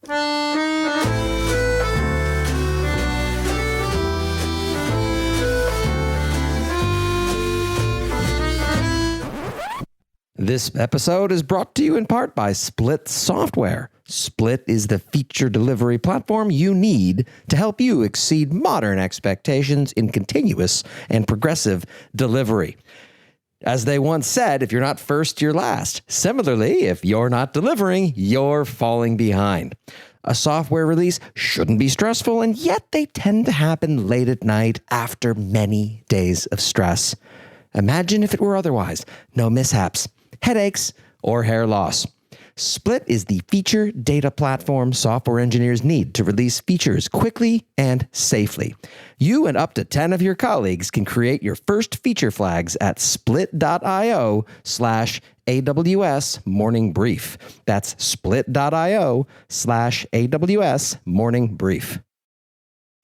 This episode is brought to you in part by Split Software. Split is the feature delivery platform you need to help you exceed modern expectations in continuous and progressive delivery. As they once said, if you're not first, you're last. Similarly, if you're not delivering, you're falling behind. A software release shouldn't be stressful, and yet they tend to happen late at night after many days of stress. Imagine if it were otherwise. No mishaps, headaches, or hair loss. Split is the feature data platform software engineers need to release features quickly and safely. You and up to 10 of your colleagues can create your first feature flags at split.io/AWS Morning Brief. That's split.io/AWS Morning Brief.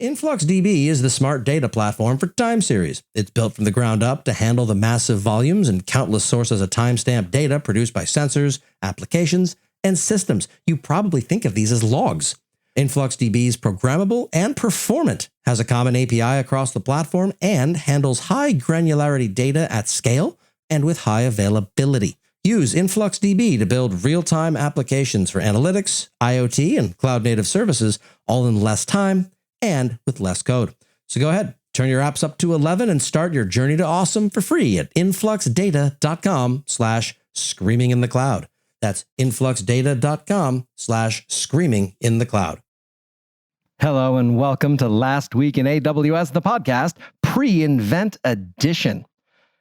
InfluxDB is the smart data platform for time series. It's built from the ground up to handle the massive volumes and countless sources of timestamp data produced by sensors, applications, and systems. You probably think of these as logs. InfluxDB is programmable and performant, has a common API across the platform, and handles high granularity data at scale and with high availability. Use InfluxDB to build real-time applications for analytics, IoT, and cloud-native services, all in less time and with less code. So go ahead, turn your apps up to 11 and start your journey to awesome for free at influxdata.com/screaminginthecloud. That's influxdata.com/screaminginthecloud. Hello and welcome to Last Week in AWS, the podcast, pre-Invent edition.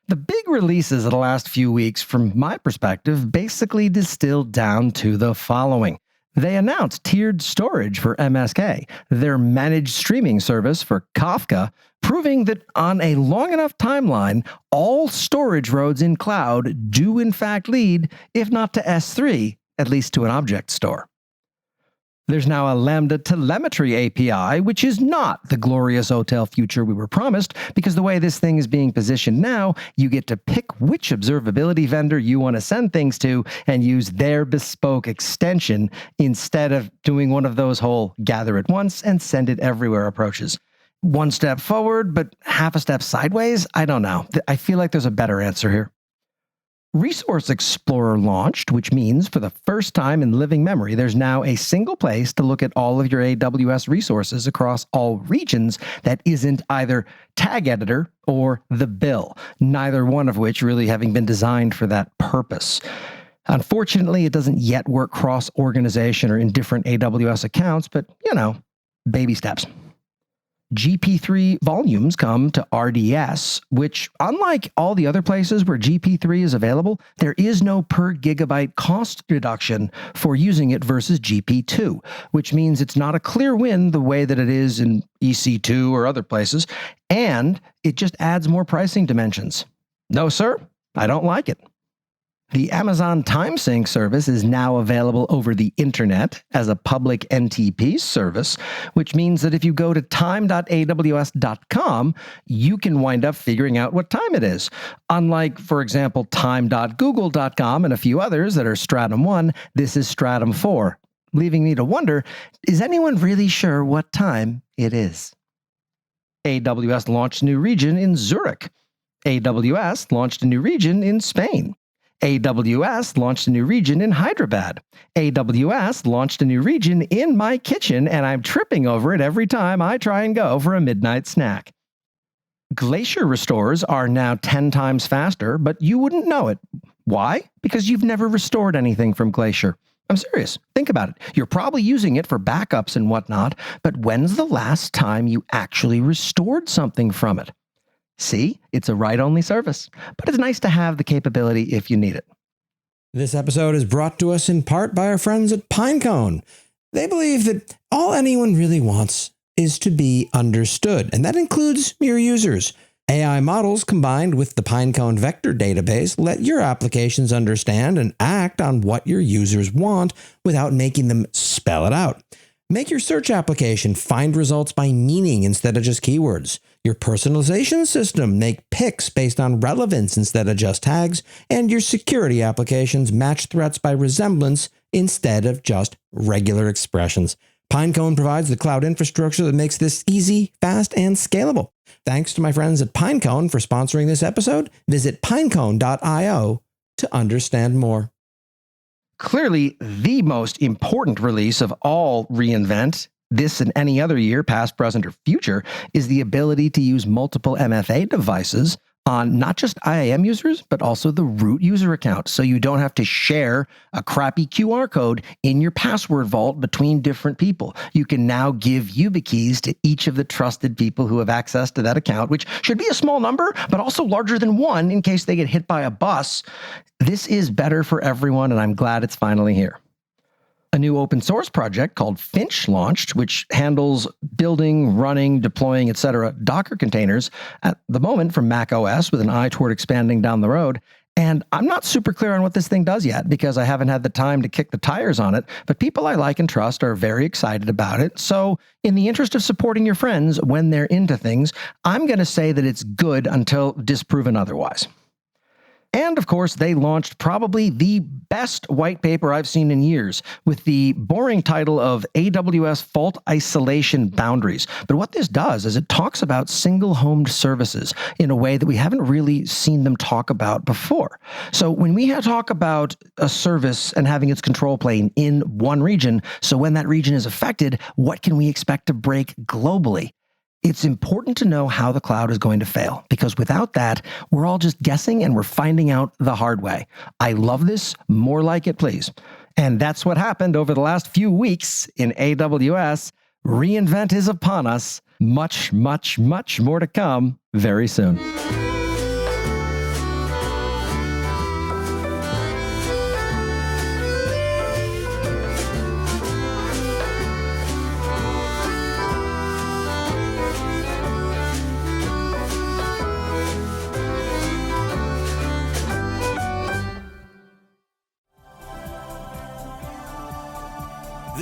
The big releases of the last few weeks, from my perspective, basically distilled down to the following. They announced tiered storage for MSK, their managed streaming service for Kafka, proving that on a long enough timeline, all storage roads in cloud do in fact lead, if not to S3, at least to an object store. There's now a Lambda telemetry API, which is not the glorious OTel future we were promised, because the way this thing is being positioned now, you get to pick which observability vendor you want to send things to and use their bespoke extension instead of doing one of those whole gather it once and send it everywhere approaches. One step forward, but half a step sideways? I don't know. I feel like there's a better answer here. Resource Explorer launched, which means for the first time in living memory, there's now a single place to look at all of your AWS resources across all regions that isn't either Tag Editor or the bill, neither one of which really having been designed for that purpose. Unfortunately, it doesn't yet work cross-organization or in different AWS accounts, but, baby steps. GP3 volumes come to RDS, which, unlike all the other places where GP3 is available, there is no per gigabyte cost reduction for using it versus GP2, which means it's not a clear win the way that it is in EC2 or other places, and it just adds more pricing dimensions. No, sir, I don't like it. The Amazon TimeSync service is now available over the internet as a public NTP service, which means that if you go to time.aws.com, you can wind up figuring out what time it is. Unlike, for example, time.google.com and a few others that are Stratum 1, this is Stratum 4, leaving me to wonder, is anyone really sure what time it is? AWS launched a new region in Zurich. AWS launched a new region in Spain. AWS launched a new region in Hyderabad. AWS launched a new region in my kitchen, and I'm tripping over it every time I try and go for a midnight snack. Glacier restores are now 10 times faster, but you wouldn't know it. Why? Because you've never restored anything from Glacier. I'm serious. Think about it. You're probably using it for backups and whatnot, but when's the last time you actually restored something from it? See, it's a write-only service, but it's nice to have the capability if you need it. This episode is brought to us in part by our friends at Pinecone. They believe that all anyone really wants is to be understood, and that includes your users. AI models combined with the Pinecone vector database let your applications understand and act on what your users want without making them spell it out. Make your search application find results by meaning instead of just keywords. Your personalization system make picks based on relevance instead of just tags, and your security applications match threats by resemblance instead of just regular expressions. Pinecone provides the cloud infrastructure that makes this easy, fast, and scalable. Thanks to my friends at Pinecone for sponsoring this episode. Visit pinecone.io to understand more. Clearly, the most important release of all reInvent, this and any other year, past, present, or future, is the ability to use multiple MFA devices on not just IAM users, but also the root user account. So you don't have to share a crappy QR code in your password vault between different people. You can now give YubiKeys to each of the trusted people who have access to that account, which should be a small number, but also larger than one in case they get hit by a bus. This is better for everyone, and I'm glad it's finally here. A new open source project called Finch launched, which handles building, running, deploying, etc. Docker containers at the moment from Mac OS with an eye toward expanding down the road. And I'm not super clear on what this thing does yet because I haven't had the time to kick the tires on it, but people I like and trust are very excited about it. So in the interest of supporting your friends when they're into things, I'm going to say that it's good until disproven otherwise. And of course, they launched probably the best white paper I've seen in years with the boring title of AWS Fault Isolation Boundaries. But what this does is it talks about single-homed services in a way that we haven't really seen them talk about before. So when we talk about a service and having its control plane in one region, so when that region is affected, what can we expect to break globally? It's important to know how the cloud is going to fail, because without that, we're all just guessing and we're finding out the hard way. I love this. More like it, please. And that's what happened over the last few weeks in AWS. reInvent is upon us. Much, much, much more to come very soon.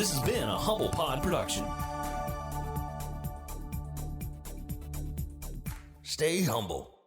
This has been a Humble Pod production. Stay humble.